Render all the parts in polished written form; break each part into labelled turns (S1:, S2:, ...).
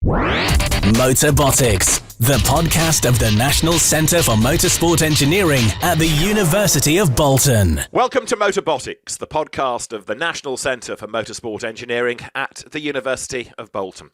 S1: Motorbotics, the podcast of the National Centre for Motorsport Engineering at the University of Bolton.
S2: Welcome to Motorbotics, the podcast of the National Centre for Motorsport Engineering at the University of Bolton.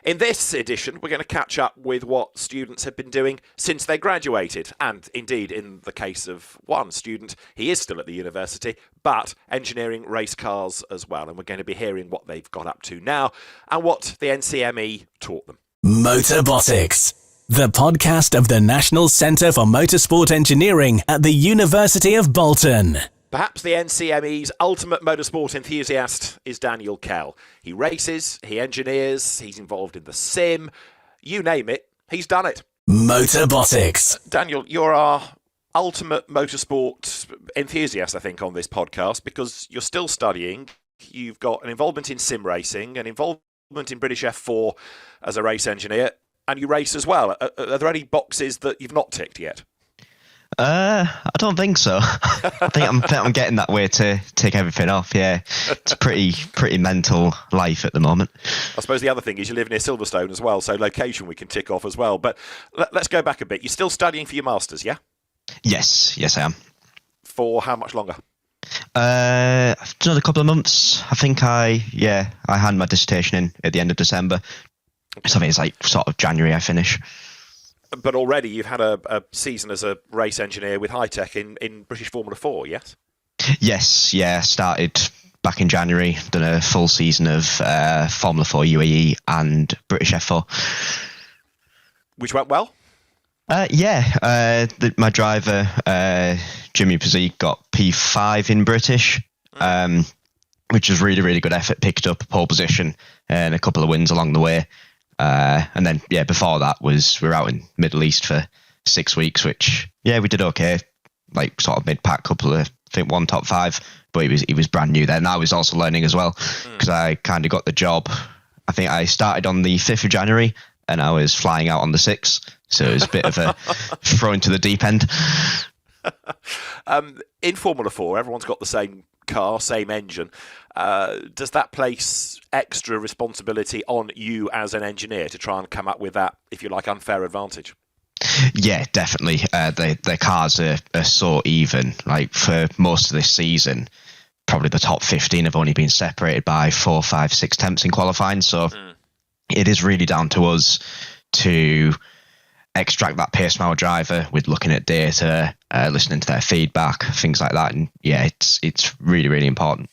S2: In this edition, we're going to catch up with what students have been doing since they graduated. And indeed, in the case of one student, he is still at the university, but engineering race cars as well. And we're going to be hearing what they've got up to now and what the NCME taught them.
S1: Motorbotics, the podcast of the National Centre for Motorsport Engineering at the University of Bolton.
S2: Perhaps the NCME's ultimate motorsport enthusiast is Daniel Kell. He races, he engineers, he's involved in the sim. You name it, he's done it.
S1: Motorbotics.
S2: Daniel, you're our ultimate motorsport enthusiast, I think, on this podcast because you're still studying. You've got an involvement in sim racing, an involvement in British F4 as a race engineer, and you race as well. Are there any boxes that you've not ticked yet?
S3: I don't think so. I think I'm getting that way to take everything off. Yeah, it's a pretty mental life at the moment.
S2: I suppose the other thing is you live near Silverstone as well, so location we can tick off as well. But let's go back a bit. You're still studying for your masters, yeah?
S3: Yes, I am.
S2: For how much longer?
S3: Another couple of months. I think I hand my dissertation in at the end of December. So I think it's like sort of January I finish.
S2: But already you've had a season as a race engineer with High Tech in British Formula 4, yes?
S3: Yes, yeah. Started back in January, done a full season of Formula 4 UAE and British F4.
S2: Which went well?
S3: My driver, Jimmy Pizzi, got P5 in British, which was really, really good effort. Picked up a pole position and a couple of wins along the way. And then, before that we were out in Middle East for 6 weeks, which, we did okay. Like sort of mid-pack, couple of, I think one top five, but he was brand new then. I was also learning as well because I kind of got the job. I think I started on the 5th of January and I was flying out on the 6th. So it was a bit of a throw into the deep end.
S2: In Formula 4, everyone's got the same car, same engine. Does that place extra responsibility on you as an engineer to try and come up with that, if you like, unfair advantage?
S3: Yeah, definitely. The cars are so even. Like for most of this season, probably the top 15 have only been separated by 4, 5, 6 tenths in qualifying. So it is really down to us to extract that pace from our driver with looking at data, listening to their feedback, things like that. And it's really, really important.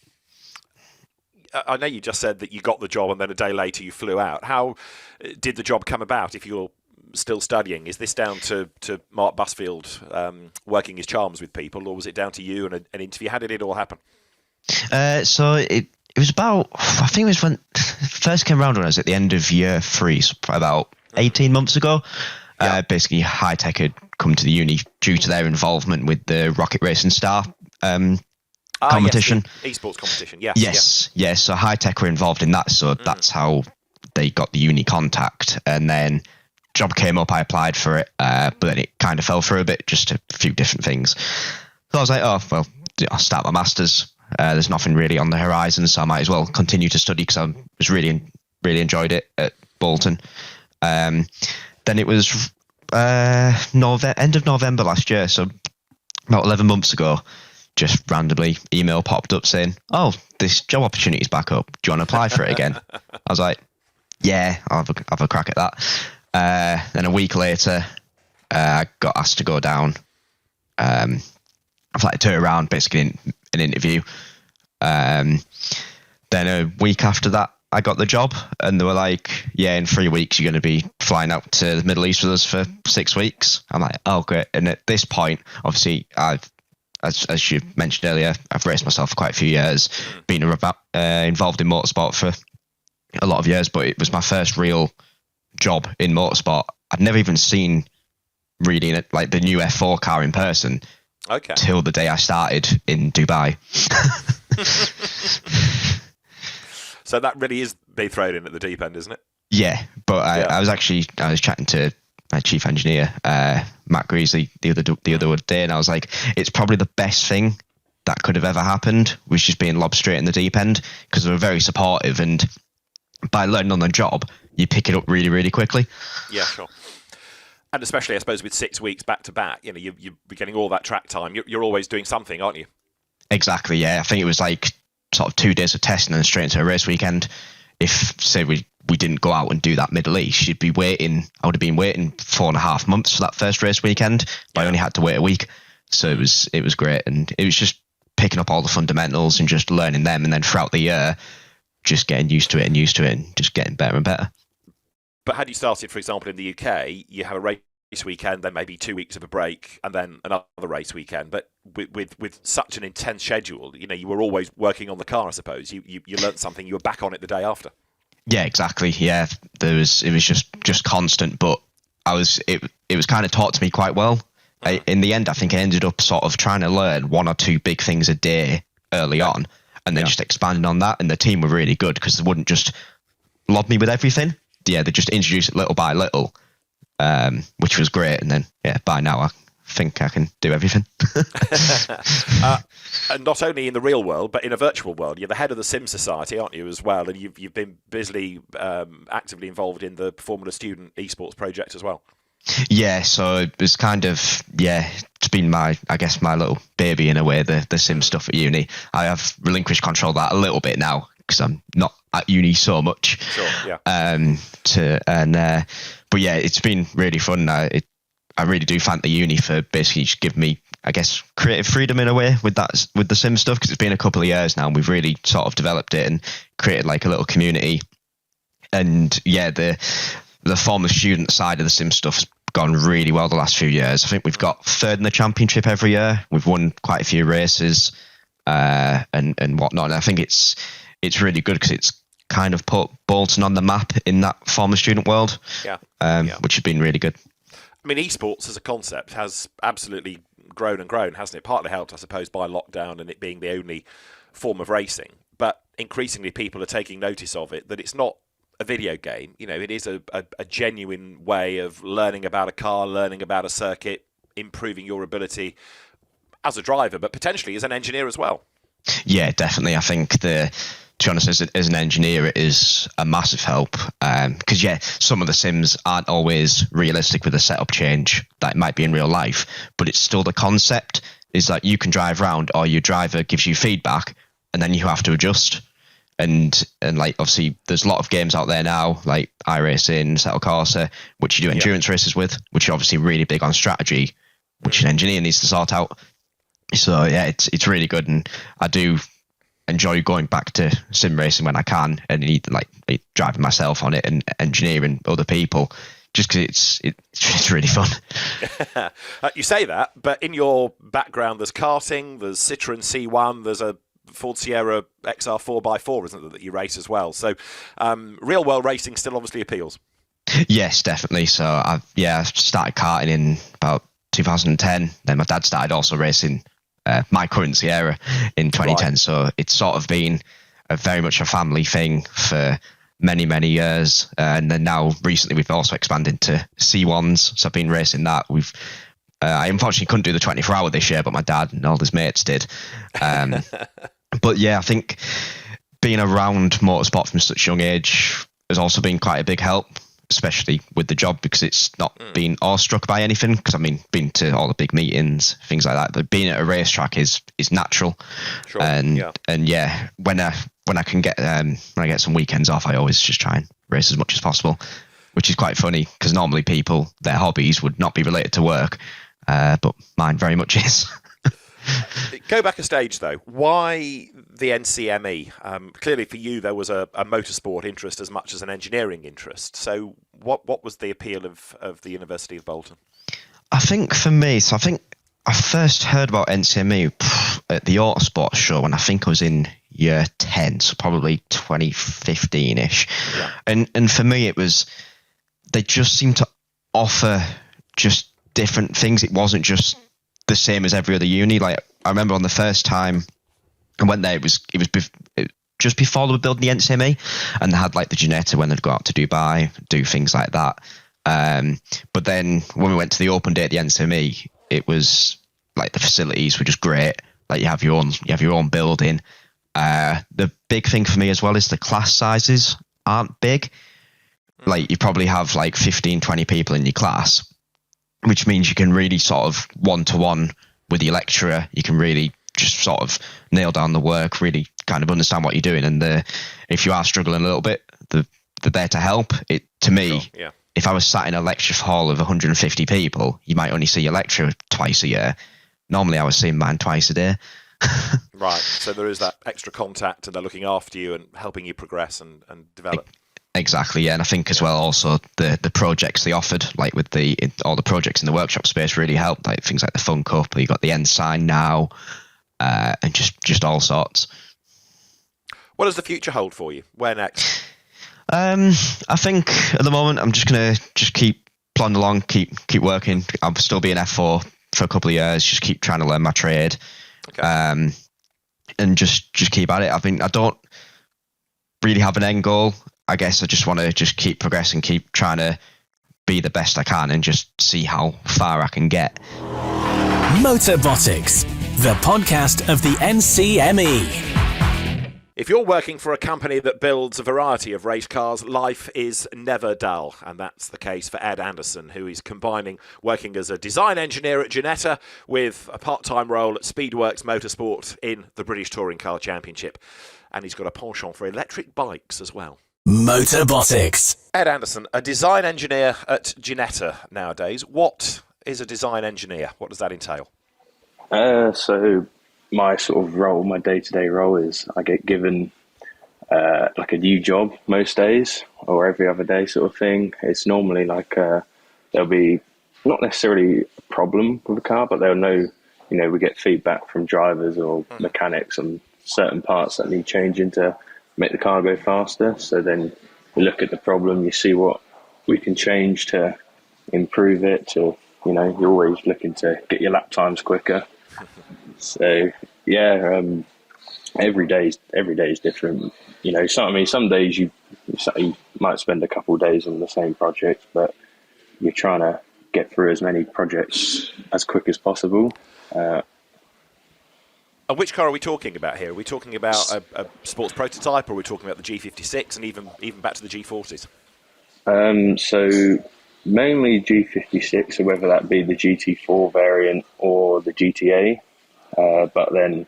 S2: I know you just said that you got the job and then a day later you flew out. How did the job come about if you're still studying? Is this down to Mark Busfield working his charms with people, or was it down to you and an interview? How did it all happen?
S3: So it was about, I think it was when it first came around when I was at the end of year 3, so about 18 months ago. Basically, High Tech had come to the uni due to their involvement with the Rocket Racing Star competition.
S2: Yes, esports competition,
S3: yes. So High Tech were involved in that, so that's how they got the uni contact. And then job came up, I applied for it, but then it kind of fell through a bit, just a few different things. So I was like, I'll start my masters. There's nothing really on the horizon, so I might as well continue to study because I was really enjoyed it at Bolton. Then it was end of November last year, so about 11 months ago, just randomly email popped up saying, this job opportunity is back up. Do you want to apply for it again? I was like, yeah, I'll have a crack at that. Then a week later, I got asked to go down. I flew to around, basically in an interview. Then a week after that, I got the job and they were like, in 3 weeks, you're going to be flying out to the Middle East with us for 6 weeks. I'm like, oh, great. And at this point, obviously, as you mentioned earlier, I've raced myself for quite a few years, been involved in motorsport for a lot of years, but it was my first real job in motorsport. I'd never even seen really like the new F4 car in person till the day I started in Dubai.
S2: So that really is being thrown in at the deep end, isn't it?
S3: Yeah, but I was chatting to my chief engineer, Matt Greasley, the other day, and I was like, it's probably the best thing that could have ever happened, was just being lobbed straight in the deep end, because they were very supportive, and by learning on the job, you pick it up really, really quickly.
S2: Yeah, sure. And especially, I suppose, with 6 weeks back to back, you know, you're getting all that track time. You're always doing something, aren't you?
S3: Exactly, yeah. I think it was like sort of 2 days of testing and straight into a race weekend. If, say, we didn't go out and do that Middle East, I would have been waiting 4.5 months for that first race weekend, but I only had to wait a week. So it was great. And it was just picking up all the fundamentals and just learning them. And then throughout the year, just getting used to it and just getting better and better.
S2: But had you started, for example, in the UK, you have a race weekend, then maybe 2 weeks of a break, and then another race weekend. But with such an intense schedule, you know, you were always working on the car, I suppose. You learnt something, you were back on it the day after.
S3: Yeah, exactly. Yeah, it was just constant, but it was kind of taught to me quite well. In the end, I think I ended up sort of trying to learn 1 or 2 big things a day early on, and then just expanding on that. And the team were really good because they wouldn't just lob me with everything. Yeah, they just introduced it little by little, which was great. And then, by now I think I can do everything.
S2: And not only in the real world, but in a virtual world. You're the head of the Sim Society, aren't you, as well? And you've been busily, actively involved in the Formula Student esports project as well.
S3: Yeah, so it was kind of, it's been my little baby in a way, the sim stuff at uni. I have relinquished control of that a little bit now because I'm not at uni so much.
S2: Sure, yeah.
S3: But yeah, it's been really fun. I really do thank the uni for basically just giving me, I guess, creative freedom in a way with the sim stuff, because it's been a couple of years now and we've really sort of developed it and created like a little community. And yeah, the former student side of the sim stuff has gone really well the last few years. I think we've got third in the championship every year. We've won quite a few races and whatnot. And I think it's really good because it's kind of put Bolton on the map in that former student world, which has been really good.
S2: I mean, esports as a concept has absolutely grown and grown, hasn't it? Partly helped, I suppose, by lockdown and it being the only form of racing. But increasingly people are taking notice of it, that it's not a video game. You know, it is a genuine way of learning about a car, learning about a circuit, improving your ability as a driver, but potentially as an engineer as well.
S3: Yeah, definitely. I think to be honest, as an engineer, it is a massive help because some of the sims aren't always realistic with a setup change that might be in real life, but it's still the concept is that you can drive around or your driver gives you feedback and then you have to adjust. And like, obviously, there's a lot of games out there now, like iRacing, Settle Corsa, which you do endurance races with, which are obviously really big on strategy, which an engineer needs to sort out. So, yeah, it's really good. And I do enjoy going back to sim racing when I can and driving myself on it and engineering other people, just because it's really fun.
S2: You say that, but in your background, there's karting, there's Citroen C1, there's a Ford Sierra XR 4x4, isn't there, that you race as well? So real world racing still obviously appeals. Yes,
S3: definitely. So I started karting in about 2010. Then my dad started also racing my current Sierra in 2010. Right. So it's sort of been very much a family thing for many, many years. And then now recently we've also expanded to C1s. So I've been racing that. I unfortunately couldn't do the 24-hour this year, but my dad and all his mates did. But yeah, I think being around motorsport from such a young age has also been quite a big help, especially with the job, because it's not been awestruck by anything. Because I mean, been to all the big meetings, things like that. But being at a racetrack is natural. Sure. And when I can get when I get some weekends off, I always just try and race as much as possible, which is quite funny because normally people, their hobbies would not be related to work, but mine very much is.
S2: Go back a stage though. Why the NCME? Clearly for you there was a motorsport interest as much as an engineering interest. So what was the appeal of the University of Bolton?
S3: I think for me, I first heard about NCME at the Autosport show when I think I was in year 10, so probably 2015-ish. Yeah. And for me it was, they just seemed to offer just different things. It wasn't just the same as every other uni. Like I remember on the first time I went there, it was just before they were building the NCME, and they had like the Ginetta when they'd go out to Dubai, do things like that. But then when we went to the open day at the NCME, it was like the facilities were just great. Like you have your own building. The big thing for me as well is the class sizes aren't big. Like you probably have like 15, 20 people in your class, which means you can really sort of one-to-one with your lecturer. You can really just sort of nail down the work, really kind of understand what you're doing. And if you are struggling a little bit, they're there to help. To me,
S2: sure, yeah.
S3: If I was sat in a lecture hall of 150 people, you might only see your lecturer twice a year. Normally I was seeing mine twice a day.
S2: Right, so there is that extra contact, and they're looking after you and helping you progress and develop.
S3: Exactly, yeah, and I think as well also the projects they offered, like with all the projects in the workshop space, really helped. Like things like the Fun Cup, you got the Ensign now, and just all sorts.
S2: What does the future hold for you? Where next?
S3: I think at the moment I'm just gonna keep plodding along, keep working. I'll still be an F4 for a couple of years, just keep trying to learn my trade.
S2: Okay.
S3: And just keep at it. I don't really have an end goal. I guess I just want to just keep progressing, keep trying to be the best I can, and just see how far I can get.
S1: Motorbotics, the podcast of the NCME.
S2: If you're working for a company that builds a variety of race cars, life is never dull. And that's the case for Ed Anderson, who is combining working as a design engineer at Ginetta with a part-time role at Speedworks Motorsport in the British Touring Car Championship. And he's got a penchant for electric bikes as well.
S1: Motorbotics.
S2: Ed Anderson, a design engineer at Ginetta nowadays. What is a design engineer? What does that entail?
S4: So my sort of role, my day-to-day role is I get given like a new job most days or every other day sort of thing. It's normally like there'll be not necessarily a problem with the car, but they'll know, we get feedback from drivers or mechanics on certain parts that need changing to make the car go faster. So then we look at the problem, you see what we can change to improve it, to, you're always looking to get your lap times quicker. So yeah, every day is different. Some days you might spend a couple of days on the same project, but you're trying to get through as many projects as quick as possible.
S2: And which car are we talking about here? Are we talking about a sports prototype, or are we talking about the G56 and even back to the G40s?
S4: So mainly G56, so whether that be the GT4 variant or the GTA. But then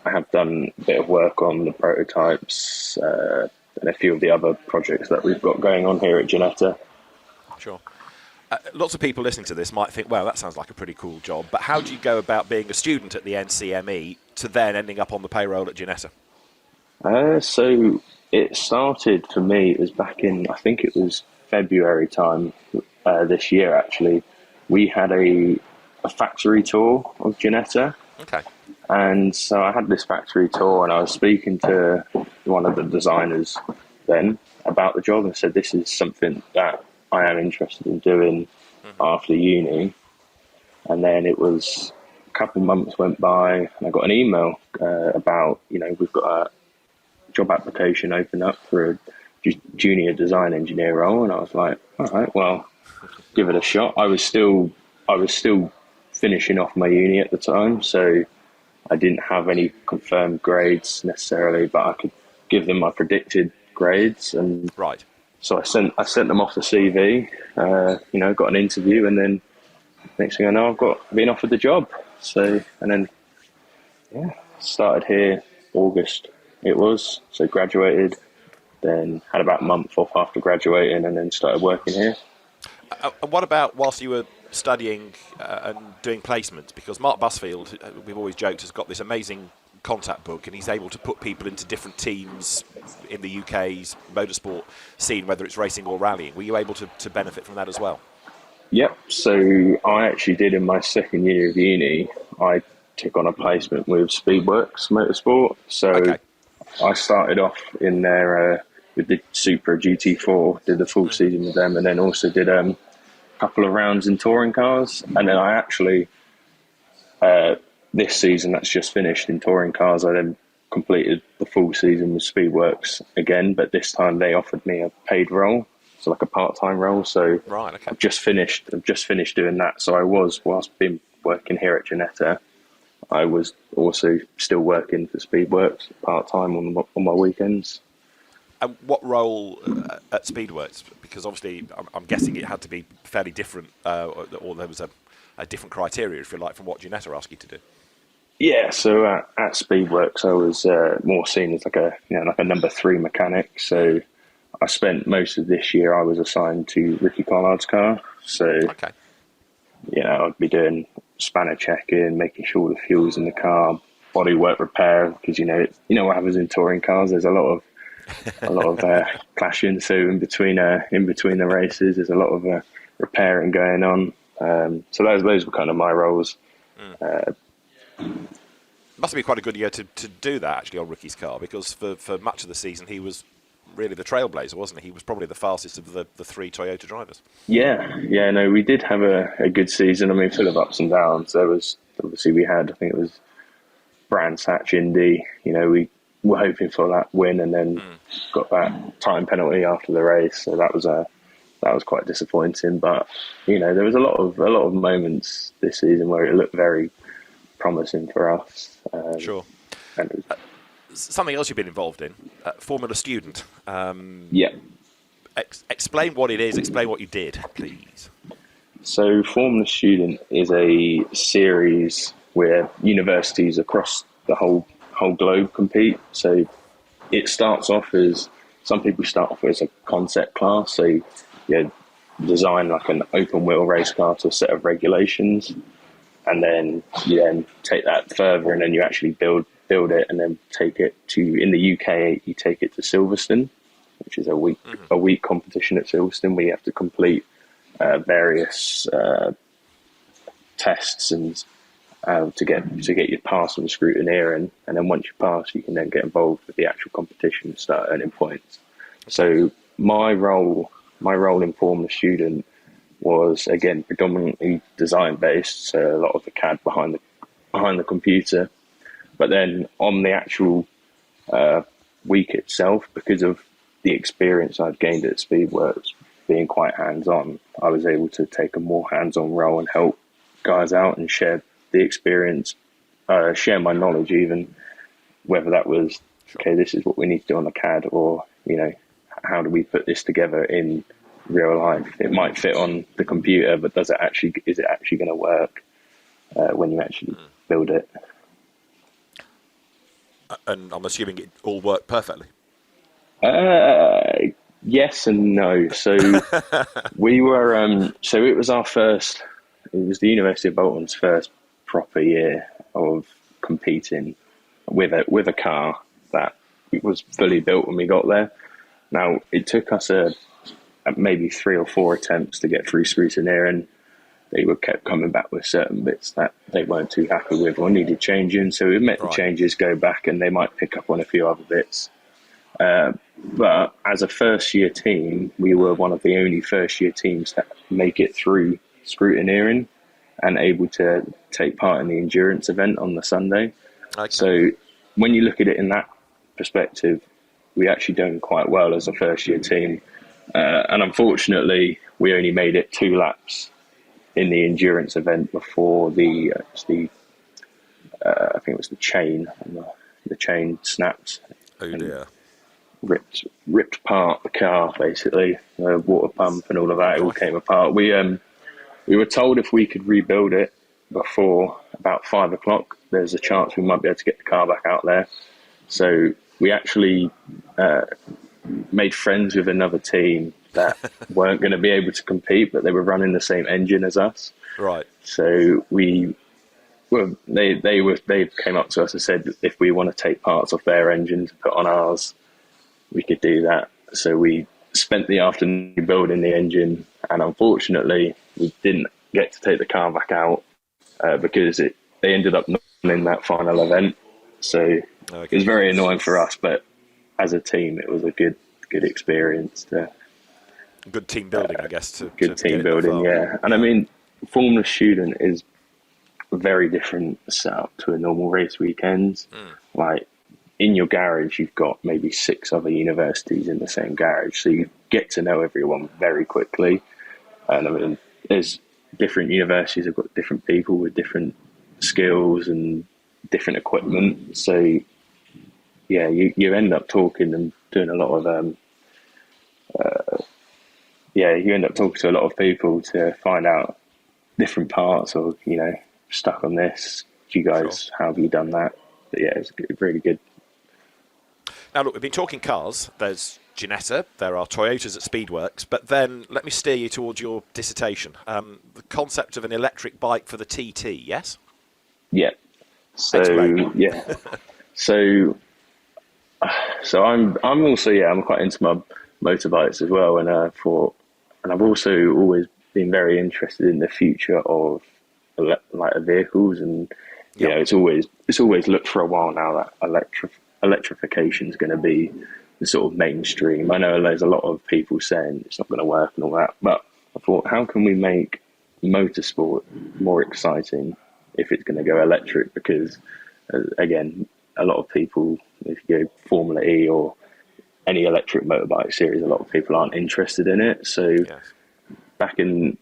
S4: I have done a bit of work on the prototypes and a few of the other projects that we've got going on here at Ginetta.
S2: Sure. Lots of people listening to this might think, well, that sounds like a pretty cool job, but how do you go about being a student at the NCME to then ending up on the payroll at Ginetta?
S4: So it started for me, it was back in, I think it was February time this year actually. We had a factory tour of Ginetta.
S2: Okay.
S4: And so I had this factory tour and I was speaking to one of the designers then about the job and said, this is something that I am interested in doing after uni. And then it was a couple months went by and I got an email about, we've got a job application open up for a junior design engineer role. And I was like, all right, well, give it a shot. I was still finishing off my uni at the time, so I didn't have any confirmed grades necessarily, but I could give them my predicted grades. And
S2: right.
S4: So I sent them off the CV, got an interview, and then next thing I know, I've been offered the job. So, and then, started here August it was. So graduated, then had about a month off after graduating, and then started working here.
S2: What about whilst you were studying and doing placements? Because Mark Busfield, we've always joked, has got this amazing contact book, and he's able to put people into different teams in the UK's motorsport scene, whether it's racing or rallying. Were you able to benefit from that as well?
S4: Yep. So I actually did in my second year of uni. I took on a placement with Speedworks Motorsport. So okay. I started off in there with the Supra GT4, did the full season with them, and then also did a couple of rounds in touring cars. And then I actually, this season that's just finished in touring cars, I then completed the full season with Speedworks again, but this time they offered me a paid role, so like a part-time role. So
S2: right, okay. I've
S4: just finished doing that. So I was, whilst been working here at Ginetta, I was also still working for Speedworks part-time on my weekends.
S2: And what role at Speedworks? Because obviously, I'm guessing it had to be fairly different, or there was a different criteria, if you like, from what Ginetta asked you to do.
S4: Yeah, so at Speedworks, I was more seen as like a number 3 mechanic. So I spent most of this year, I was assigned to Ricky Collard's car. So,
S2: Okay.
S4: I'd be doing spanner checking, making sure the fuel's in the car, bodywork repair, because what happens in touring cars. There's a lot of clashing. So in between the races, there's a lot of repairing going on. So those were kind of my roles.
S2: Must be quite a good year to do that actually on Ricky's car, because for much of the season he was really the trailblazer, wasn't he? He was probably the fastest of the 3 Toyota drivers. Yeah,
S4: no, we did have a good season. I mean, full of ups and downs. There was obviously we had, I think it was Brands Hatch Indy. We were hoping for that win, and then got that time penalty after the race. So that was quite disappointing. But there was a lot of moments this season where it looked very promising for us.
S2: Sure.
S4: And
S2: something else you've been involved in, Formula Student.
S4: Yeah.
S2: Explain what it is. Explain what you did, please.
S4: So Formula Student is a series where universities across the whole globe compete. So it starts off as, some people start off as a concept class. So you design like an open wheel race car to a set of regulations, and then you then take that further, and then you actually build it, and then take it to, in the UK, you take it to Silverstone, which is a week competition at Silverstone, where you have to complete various tests and to get your pass on the scrutineering, and then once you pass, you can then get involved with the actual competition and start earning points. So my role in Formula Student was, again, predominantly design based, so a lot of the CAD behind the computer. But then on the actual week itself, because of the experience I'd gained at Speedworks, being quite hands-on, I was able to take a more hands-on role and help guys out and share the experience, share my knowledge, even whether that was, okay, this is what we need to do on the CAD, or how do we put this together in real life? It might fit on the computer, but is it actually going to work when you actually build it?
S2: And I'm assuming it all worked perfectly.
S4: Yes and no. So we were. So it was It was the University of Bolton's first proper year of competing with a car that was fully built when we got there. Now it took us maybe 3 or 4 attempts to get through scrutineering. They kept coming back with certain bits that they weren't too happy with or needed changing. So we met the changes, go back, and they might pick up on a few other bits. But as a first-year team, we were one of the only first-year teams that make it through scrutineering and able to take part in the endurance event on the Sunday. Okay. So when you look at it in that perspective, we actually done quite well as a first-year team. And unfortunately, we only made it 2 laps in the endurance event before I think it was the chain. The chain snapped.
S2: Oh dear!
S4: Ripped apart the car, basically. The water pump and all of that. It all came apart. We were told if we could rebuild it before about 5 o'clock, there's a chance we might be able to get the car back out there. So we actually made friends with another team that weren't going to be able to compete, but they were running the same engine as us. Right. So they came up to us and said if we want to take parts off their engine to put on ours, we could do that. So we spent the afternoon building the engine, and unfortunately we didn't get to take the car back out because they ended up not in that final event. So it was very annoying for us, but as a team it was a good experience.
S2: Good team building, I guess.
S4: Good team building, yeah. And I mean, Formula Student is a very different setup to a normal race weekend. Like, in your garage, you've got maybe 6 other universities in the same garage, so you get to know everyone very quickly. And I mean, there's different universities have got different people with different skills and different equipment. So, yeah, you end up talking and doing a lot of you end up talking to a lot of people to find out different parts, or stuck on this. Do you guys, how have you done that? But yeah, it's really good.
S2: Now look, we've been talking cars. There's Ginetta, there are Toyotas at Speedworks, but then let me steer you towards your dissertation. The concept of an electric bike for the TT, yes?
S4: Yeah. So
S2: Explain.
S4: yeah. so I'm also I'm quite into my motorbikes as well, and I've also always been very interested in the future of vehicles, and it's always looked for a while now that electrification is going to be the sort of mainstream. I know there's a lot of people saying it's not going to work and all that, but I thought, how can we make motorsport more exciting if it's going to go electric? Because again, a lot of people, if you go Formula E or any electric motorbike series, a lot of people aren't interested in it. So back in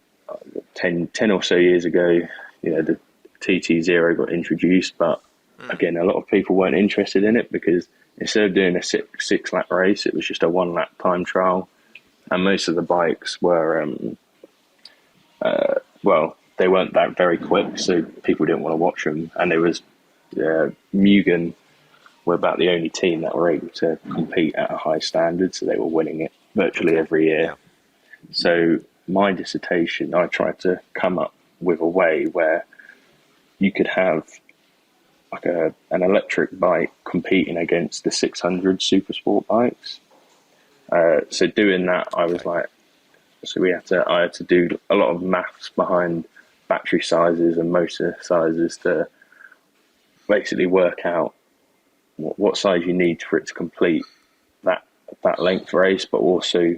S4: 10 or so years ago, the TT0 got introduced, but again, a lot of people weren't interested in it because instead of doing a six lap race, it was just a 1 lap time trial. And most of the bikes were, they weren't that very quick, so people didn't want to watch them. And there was Mugen were about the only team that were able to compete at a high standard, so they were winning it virtually every year. Yeah. So my dissertation, I tried to come up with a way where you could have like an electric bike competing against the 600 Supersport bikes. So doing that, I was like, I had to do a lot of maths behind battery sizes and motor sizes to basically work out what size you need for it to complete that length race, but also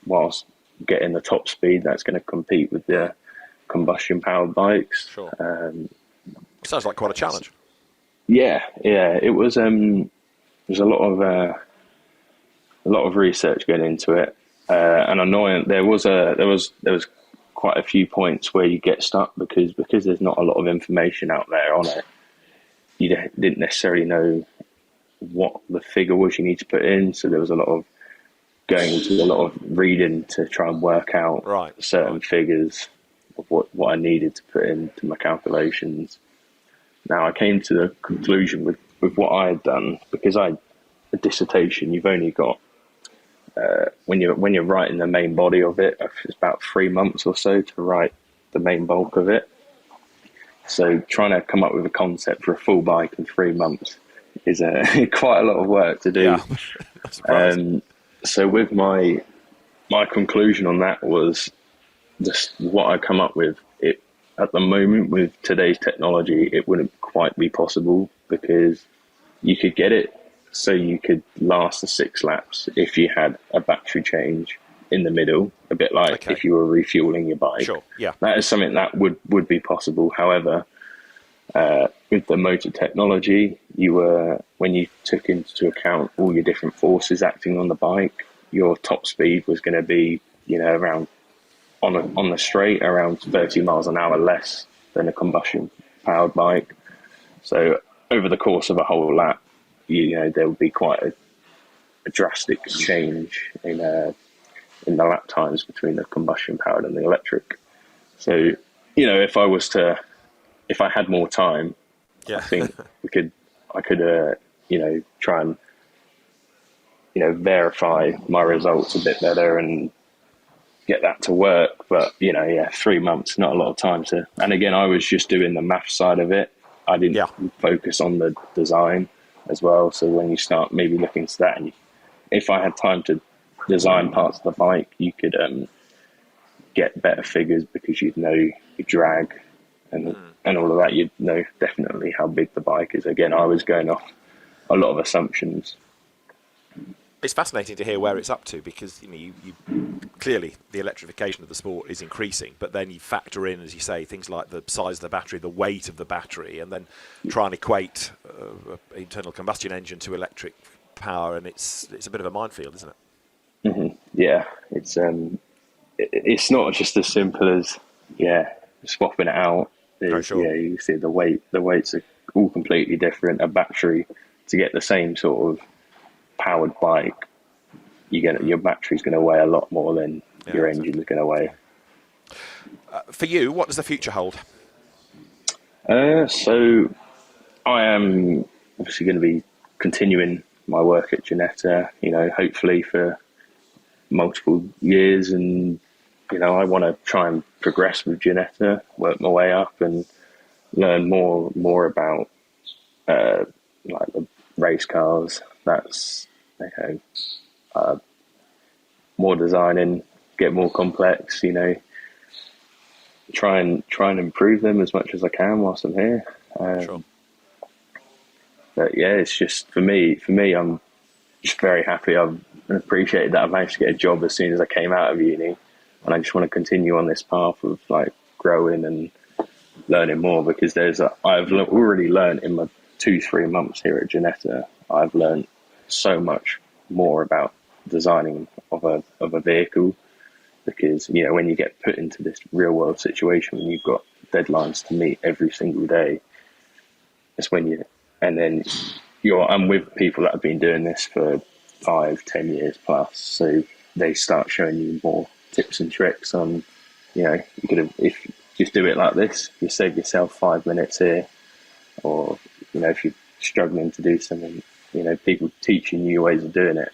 S4: whilst getting the top speed that's going to compete with the combustion powered bikes.
S2: Sure. Sounds like quite a challenge.
S4: Yeah, it was. There's a lot of research going into it, and annoying. There was quite a few points where you get stuck because there's not a lot of information out there on it. You didn't necessarily know what the figure was you need to put in, so there was a lot of going into a lot of reading to try and work out certain figures of what I needed to put into my calculations. Now I came to the conclusion with what I had done, because a dissertation, you've only got when you're writing the main body of it, it's about 3 months or so to write the main bulk of it. So trying to come up with a concept for a full bike in 3 months is quite a lot of work to do. Yeah. So with my conclusion on that was just what I come up with. It at the moment with today's technology, it wouldn't quite be possible, because you could get it so you could last the 6 laps if you had a battery change in the middle, a bit like if you were refueling your bike.
S2: Sure. Yeah.
S4: That is something that would be possible. However, with the motor technology, when you took into account all your different forces acting on the bike, your top speed was going to be, around on the straight around 30 miles an hour less than a combustion powered bike. So over the course of a whole lap, there would be quite a drastic change in the lap times between the combustion powered and the electric. So, if I had more time, I think I could try and, verify my results a bit better and get that to work. But, 3 months, not a lot of time to, and again, I was just doing the math side of it. I didn't focus on the design as well. So when you start maybe looking into that, and if I had time to design parts of the bike, you could get better figures, because you'd know your drag and all of that. You'd know definitely how big the bike is. Again, I was going off a lot of assumptions.
S2: It's fascinating to hear where it's up to, because you clearly the electrification of the sport is increasing, but then you factor in, as you say, things like the size of the battery, the weight of the battery, and then try and equate an internal combustion engine to electric power, and it's a bit of a minefield, isn't it?
S4: Mm-hmm. Yeah, it's not just as simple as swapping it out.
S2: Sure.
S4: Yeah, you see the weights are all completely different. A battery, to get the same sort of powered bike, your battery's going to weigh a lot more than your engine's going to weigh.
S2: For you, what does the future hold?
S4: So I am obviously going to be continuing my work at Ginetta, hopefully for multiple years, and I want to try and progress with Ginetta, work my way up and learn more about like the race cars. That's more designing, get more complex, try and improve them as much as I can whilst I'm here.
S2: Sure.
S4: But yeah, it's just for me, I'm just very happy. I've appreciated that I managed to get a job as soon as I came out of uni, and I just want to continue on this path of like growing and learning more, because I've already learned in my 2-3 months here at Ginetta. I've learned so much more about designing of a vehicle, because when you get put into this real world situation when you've got deadlines to meet every single day, it's when I'm with people that have been doing this for 5-10 years plus, so they start showing you more tips and tricks on you could, if you just do it like this, you save yourself 5 minutes here, or if you're struggling to do something, people teaching you ways of doing it,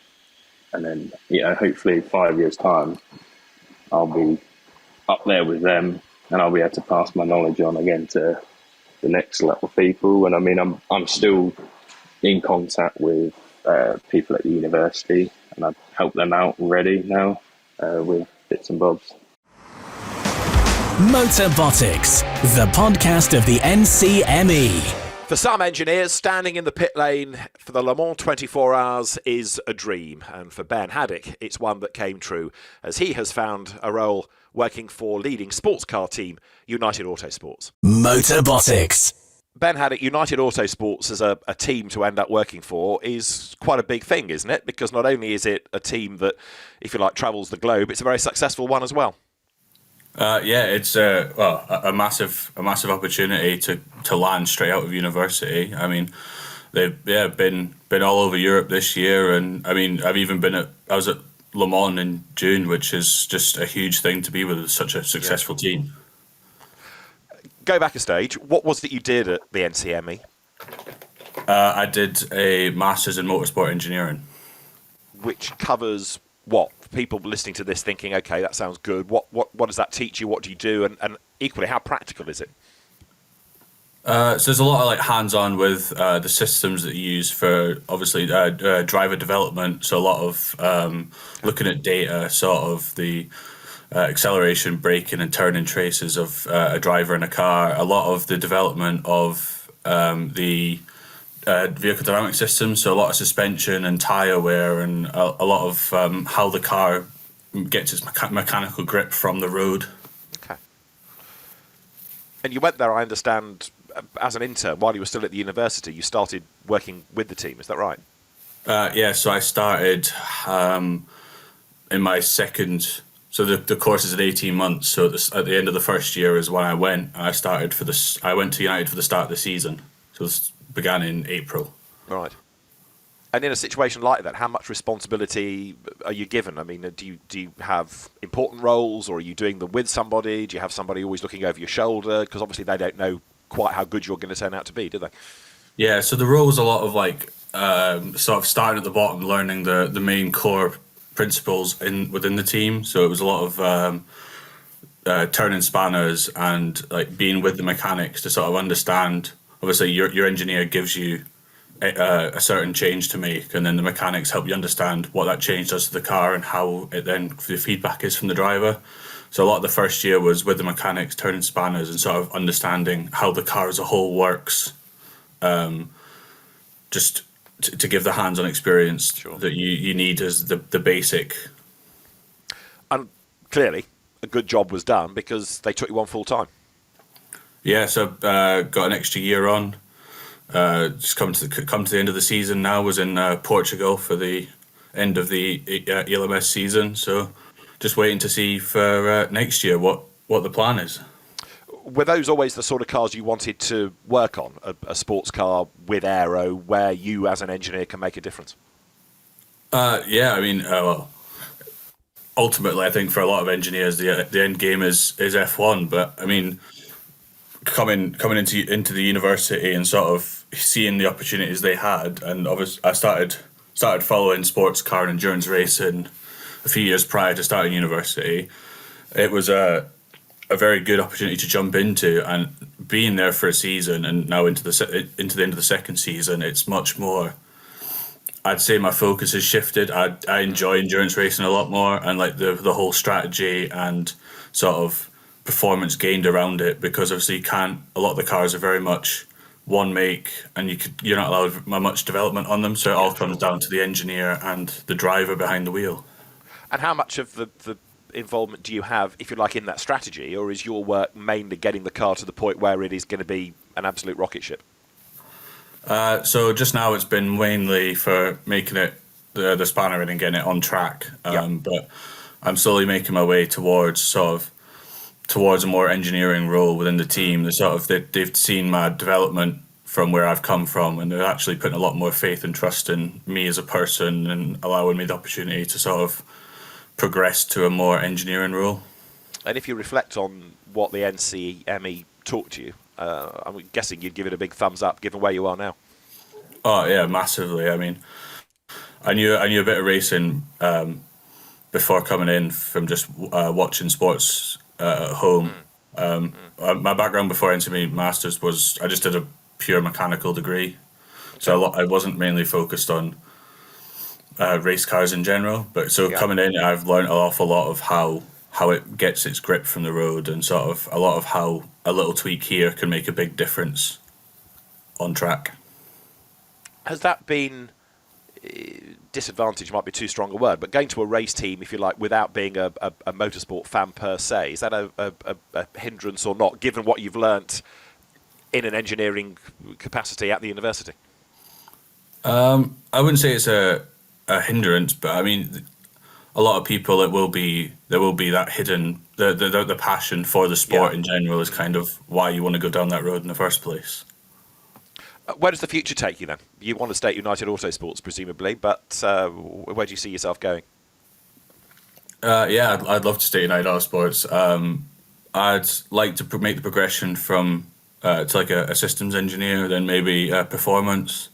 S4: and then hopefully 5 years time I'll be up there with them, and I'll be able to pass my knowledge on again to the next level of people. And I mean, I'm still in contact with people at the university, and I've helped them out already now with bits and bobs.
S1: Motorbotics, the podcast of the NCME.
S2: For some engineers, standing in the pit lane for the Le Mans 24 Hours is a dream. And for Ben Haddock, it's one that came true, as he has found a role working for leading sports car team United Autosports.
S1: Motorbotics.
S2: Ben Haddock, United Autosports as a team to end up working for is quite a big thing, isn't it? Because not only is it a team that, if you like, travels the globe, it's a very successful one as well.
S5: It's a massive opportunity to land straight out of university. I mean, they've been all over Europe this year, and I mean, I was at Le Mans in June, which is just a huge thing to be with such a successful team.
S2: Go back a stage. What was that you did at the NCME?
S5: I did a Masters in Motorsport Engineering,
S2: which covers what? People listening to this thinking, okay, that sounds good. What does that teach you? What do you do? And equally, how practical is it?
S5: So there's a lot of hands-on with the systems that you use for obviously driver development. So a lot of looking at data, sort of the acceleration, braking, and turning traces of a driver in a car. A lot of the development of the vehicle dynamic system, so a lot of suspension and tyre wear, and a lot of how the car gets its mechanical grip from the road.
S2: Okay. And you went there, I understand, as an intern while you were still at the university. You started working with the team, is that right?
S5: So I started in my second. So the course is at 18 months. So at the end of the first year is when I went. And I went to United for the start of the season. So this began in April.
S2: Right. And in a situation like that, how much responsibility are you given? I mean, do you have important roles, or are you doing them with somebody? Do you have somebody always looking over your shoulder? Because obviously they don't know quite how good you're going to turn out to be, do they?
S5: Yeah, so the role was a lot of sort of starting at the bottom, learning the main core principles within the team. So it was a lot of turning spanners and being with the mechanics to sort of understand. Obviously, your engineer gives you a certain change to make, and then the mechanics help you understand what that change does to the car and how the feedback is from the driver. So a lot of the first year was with the mechanics, turning spanners, and sort of understanding how the car as a whole works, just to give the hands-on experience that you need as the basic.
S2: And clearly, a good job was done because they took you on full-time. Yeah,
S5: so got an extra year on. Just come to the end of the season now. Was in Portugal for the end of the ELMS season. So just waiting to see for next year what the plan is.
S2: Were those always the sort of cars you wanted to work on? A sports car with aero where you as an engineer can make a difference?
S5: Yeah, I mean, well, ultimately, I think for a lot of engineers, the end game is F1. But I mean, coming into the university and sort of seeing the opportunities they had, and obviously I started following sports car and endurance racing a few years prior to starting university. It was a very good opportunity to jump into, and being there for a season and now into the end of the second season, it's much more. I'd say my focus has shifted. I enjoy endurance racing a lot more, and like the whole strategy and sort of performance gained around it, because obviously a lot of the cars are very much one make, and you're not allowed much development on them, so it all comes down to the engineer and the driver behind the wheel.
S2: And how much of the involvement do you have, if you like, in that strategy, or is your work mainly getting the car to the point where it is going to be an absolute rocket ship?
S5: So just now it's been mainly for making it the spanner in and getting it on track. But I'm slowly making my way towards a more engineering role within the team. They've seen my development from where I've come from, and they're actually putting a lot more faith and trust in me as a person and allowing me the opportunity to sort of progress to a more engineering role.
S2: And if you reflect on what the NCME taught you, I'm guessing you'd give it a big thumbs up, given where you are now.
S5: Oh yeah, massively. I mean, I knew a bit of racing before coming in from just watching sports at home. My background before NCME Masters was I just did a pure mechanical degree, so I wasn't mainly focused on race cars in general. But coming in, I've learned an awful lot of how it gets its grip from the road, and sort of a lot of how a little tweak here can make a big difference on track.
S2: Has that been disadvantage? Might be too strong a word, but going to a race team, if you like, without being a motorsport fan per se, is that a hindrance or not, given what you've learnt in an engineering capacity at the university?
S5: I wouldn't say it's a hindrance, but I mean, a lot of people there will be that hidden the passion for the sport in general is kind of why you want to go down that road in the first place.
S2: Where does the future take you then? You want to stay at United Autosports presumably, but where do you see yourself going?
S5: I'd love to stay at United Autosports. I'd like to make the progression from to like a systems engineer, then maybe performance.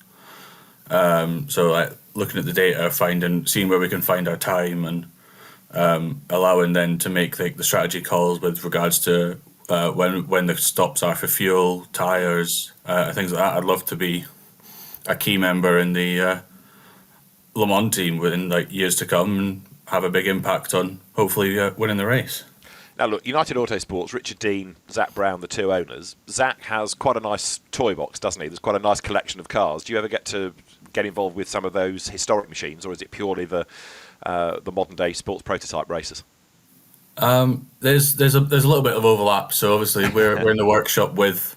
S5: So like looking at the data, seeing where we can find our time, and allowing then to make the strategy calls with regards to when the stops are for fuel, tyres, things like that. I'd love to be a key member in the Le Mans team within like years to come and have a big impact on hopefully winning the race.
S2: Now look, United Autosports, Richard Dean, Zach Brown, the two owners. Zach has quite a nice toy box, doesn't he? There's quite a nice collection of cars. Do you ever get involved with some of those historic machines, or is it purely the modern day sports prototype races?
S5: There's a little bit of overlap. So obviously we're in the workshop with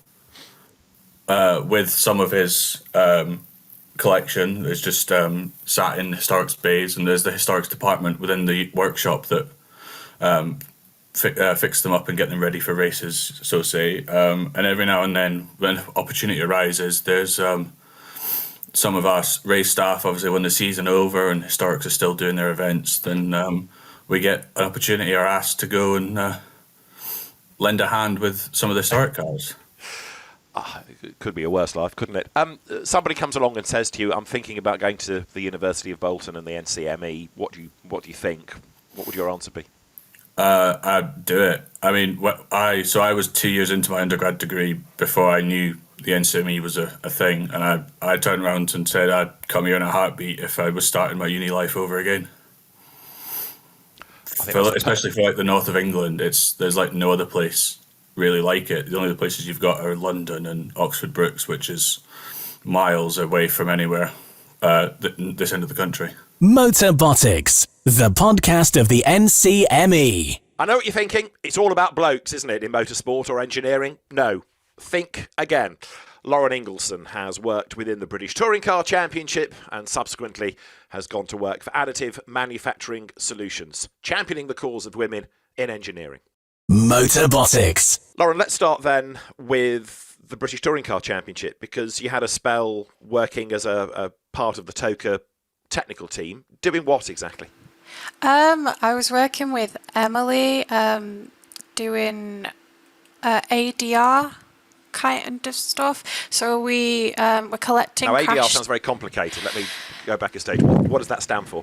S5: some of his collection. There's just sat in historics bays, and there's the historics department within the workshop that fix them up and get them ready for races, so say. And every now and then, when opportunity arises, there's some of our race staff, obviously, when the season over and historics are still doing their events, then we get an opportunity or asked to go and lend a hand with some of the historic cars.
S2: It could be a worse life, couldn't it? Somebody comes along and says to you, I'm thinking about going to the University of Bolton and the NCME. What do you think? What would your answer be?
S5: I'd do it. I mean, I was 2 years into my undergrad degree before I knew the NCME was a thing, and I turned around and said I'd come here in a heartbeat if I was starting my uni life over again. Especially for like the north of England, there's like no other place really like it. The only other places you've got are London and Oxford Brookes, which is miles away from anywhere this end of the country.
S1: Motorbotics, the podcast of the NCME.
S2: I know what you're thinking. It's all about blokes, isn't it, in motorsport or engineering? No. Think again. Lauren Ingleson has worked within the British Touring Car Championship and subsequently has gone to work for Additive Manufacturing Solutions, championing the cause of women in engineering.
S1: Motorbotics.
S2: Lauren, let's start then with the British Touring Car Championship, because you had a spell working as a part of the TOCA technical team. Doing what exactly?
S6: I was working with Emily, doing ADR kind of stuff. So we were collecting.
S2: Now, ADR
S6: crash.
S2: sounds very complicated. Let me go back a stage. What does that stand for?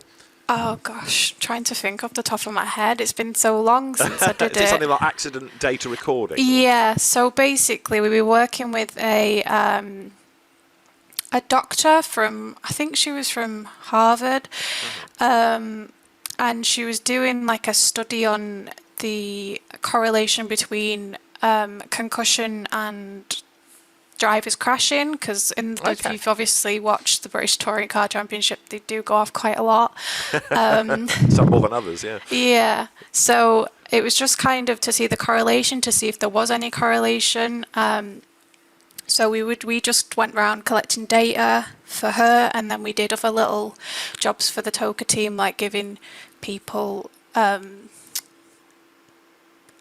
S6: Oh gosh, trying to think off the top of my head. It's been so long since I did
S2: Is it something like accident data recording?
S6: Yeah. So basically, we were working with a doctor from, I think she was from Harvard, and she was doing like a study on the correlation between concussion and drivers crashing, because if you've obviously watched the British Touring Car Championship, they do go off quite a lot.
S2: Some more than others, yeah.
S6: Yeah. So it was just kind of to see the correlation, to see if there was any correlation. So we just went around collecting data for her, and then we did other little jobs for the TOCA team, like giving people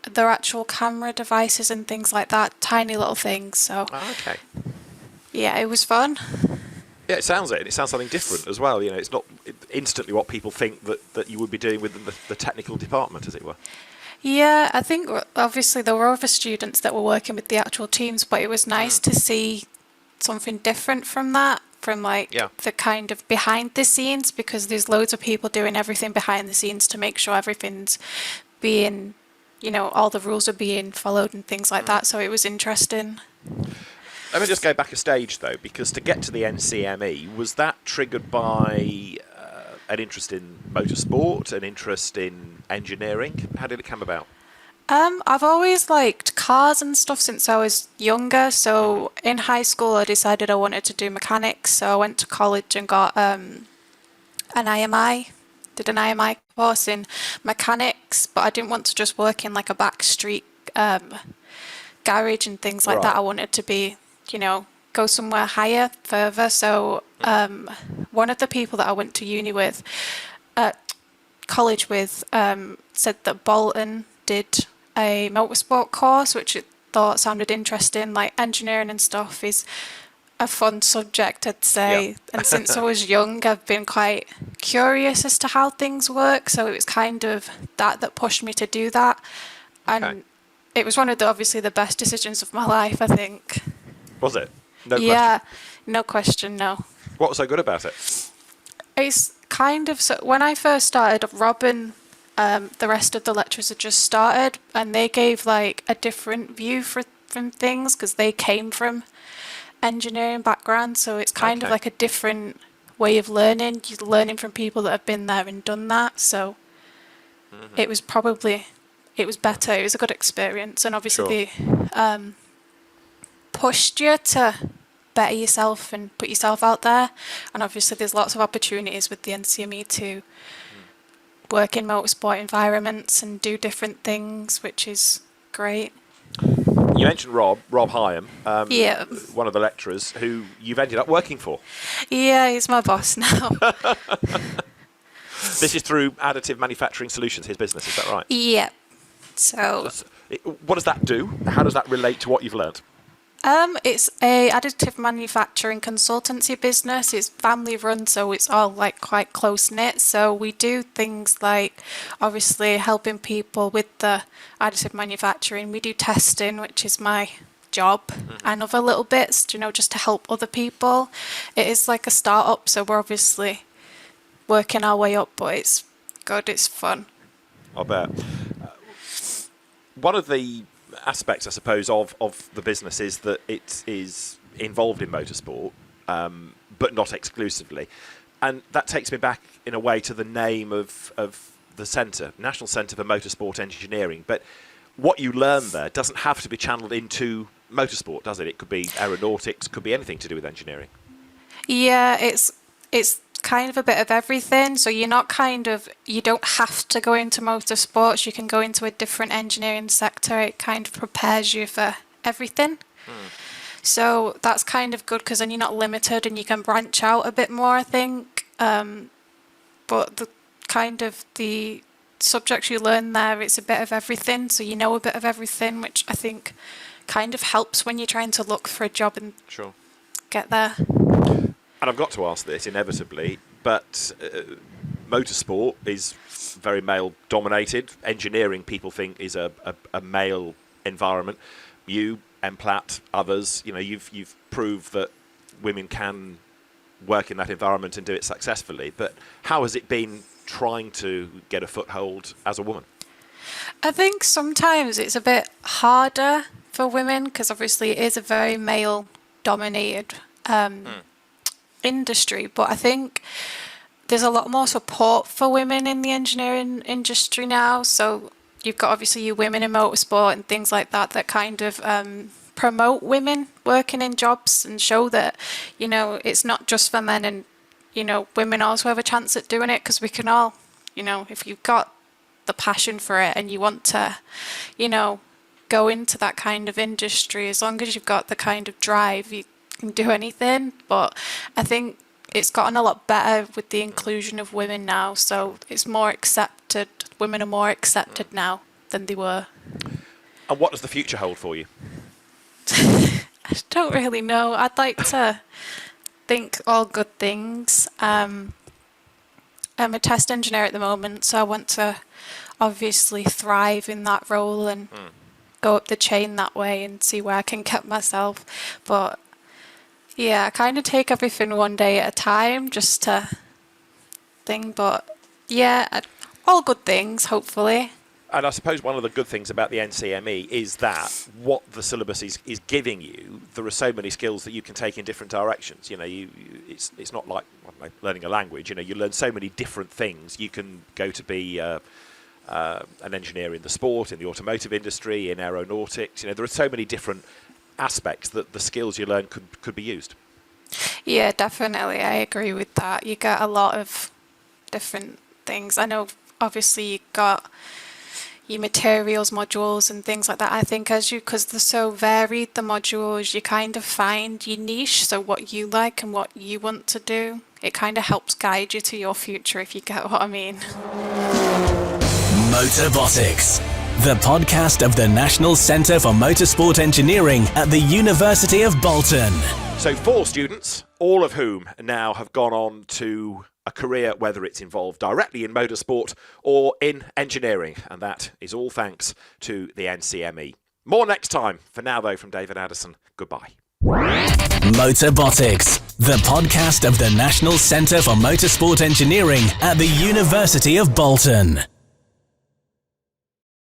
S6: their actual camera devices and things like that, tiny little things. So
S2: Okay.
S6: yeah, it was fun.
S2: Yeah, it sounds it. It sounds something different as well. You know, it's not instantly what people think that you would be doing with the technical department, as it were.
S6: Yeah, I think obviously there were other students that were working with the actual teams, but it was nice to see something different from that, from the kind of behind the scenes, because there's loads of people doing everything behind the scenes to make sure everything's being, all the rules are being followed and things like that. So it was interesting.
S2: Let me just go back a stage, though, because to get to the NCME, was that triggered by an interest in motorsport, an interest in engineering? How did it come about?
S6: I've always liked cars and stuff since I was younger. So in high school, I decided I wanted to do mechanics. So I went to college and got an IMI, did an IMI course in mechanics, but I didn't want to just work in like a backstreet garage and things like that. I wanted to be, go somewhere higher, further. So one of the people that I went to uni with, college with, said that Bolton did a motorsport course, which I thought sounded interesting. Like engineering and stuff is a fun subject, I'd say. Yeah. And since I was young, I've been quite curious as to how things work. So it was kind of that pushed me to do that. And it was one of obviously the best decisions of my life, I think.
S2: Was it? No question.
S6: Yeah, no question, no.
S2: What was so good about it?
S6: It's kind of, so when I first started, Robin, the rest of the lecturers had just started, and they gave like a different view from things, because they came from engineering background. So it's kind of like a different way of learning. You're learning from people that have been there and done that. So it was better. It was a good experience, and obviously they pushed you to better yourself and put yourself out there. And obviously there's lots of opportunities with the NCME to work in motorsport environments and do different things, which is great.
S2: You mentioned Rob Hyam,
S6: yeah,
S2: one of the lecturers who you've ended up working for.
S6: Yeah, he's my boss now.
S2: This is through Additive Manufacturing Solutions, his business, is that right?
S6: Yeah. So
S2: what does that do? How does that relate to what you've learned?
S6: It's a additive manufacturing consultancy business. It's family run, so it's all like quite close knit. So we do things like obviously helping people with the additive manufacturing. We do testing, which is my job, and other little bits, just to help other people. It is like a startup, so we're obviously working our way up, but it's good, it's fun.
S2: I bet. One of the aspects, I suppose, of the business is that it is involved in motorsport, but not exclusively. And that takes me back, in a way, to the name of the centre, National Centre for Motorsport Engineering. But what you learn there doesn't have to be channeled into motorsport, does it? It could be aeronautics, could be anything to do with engineering.
S6: Yeah, it's kind of a bit of everything. So you don't have to go into motorsports. You can go into a different engineering sector. It kind of prepares you for everything. So that's kind of good, because then you're not limited and you can branch out a bit more, I think. But the subjects you learn there, it's a bit of everything. So you know a bit of everything, which I think kind of helps when you're trying to look for a job and get there.
S2: And I've got to ask this, inevitably, but motorsport is very male dominated. Engineering, people think, is a male environment. You, Platt, others, you've proved that women can work in that environment and do it successfully. But how has it been trying to get a foothold as a woman?
S6: I think sometimes it's a bit harder for women because obviously it is a very male-dominated industry. But I think there's a lot more support for women in the engineering industry now. So you've got obviously your Women in Motorsport and things like that kind of promote women working in jobs and show that, it's not just for men, and, women also have a chance at doing it, because we can all, if you've got the passion for it and you want to, go into that kind of industry, as long as you've got the kind of drive, you can do anything. But I think it's gotten a lot better with the inclusion of women now, so it's more accepted. Women are more accepted now than they were.
S2: And what does the future hold for you?
S6: I don't really know. I'd like to think all good things. I'm a test engineer at the moment, so I want to obviously thrive in that role and go up the chain that way and see where I can get myself. But yeah, I kind of take everything one day at a time just to think. But yeah, all good things, hopefully.
S2: And I suppose one of the good things about the NCME is that what the syllabus is giving you, there are so many skills that you can take in different directions. It's not like learning a language. You learn so many different things. You can go to be an engineer in the sport, in the automotive industry, in aeronautics. There are so many different aspects that the skills you learn could be used.
S6: Yeah, definitely. I agree with that. You get a lot of different things. I know, obviously, you got your materials modules and things like that. I think because they're so varied, the modules, you kind of find your niche, so what you like and what you want to do. It kind of helps guide you to your future, if you get what I mean.
S1: Motorbotics, the podcast of the National Centre for Motorsport Engineering at the University of Bolton.
S2: So 4 students, all of whom now have gone on to a career, whether it's involved directly in motorsport or in engineering. And that is all thanks to the NCME. More next time. For now, though, from David Addison, goodbye.
S1: Motorbotics, the podcast of the National Centre for Motorsport Engineering at the University of Bolton.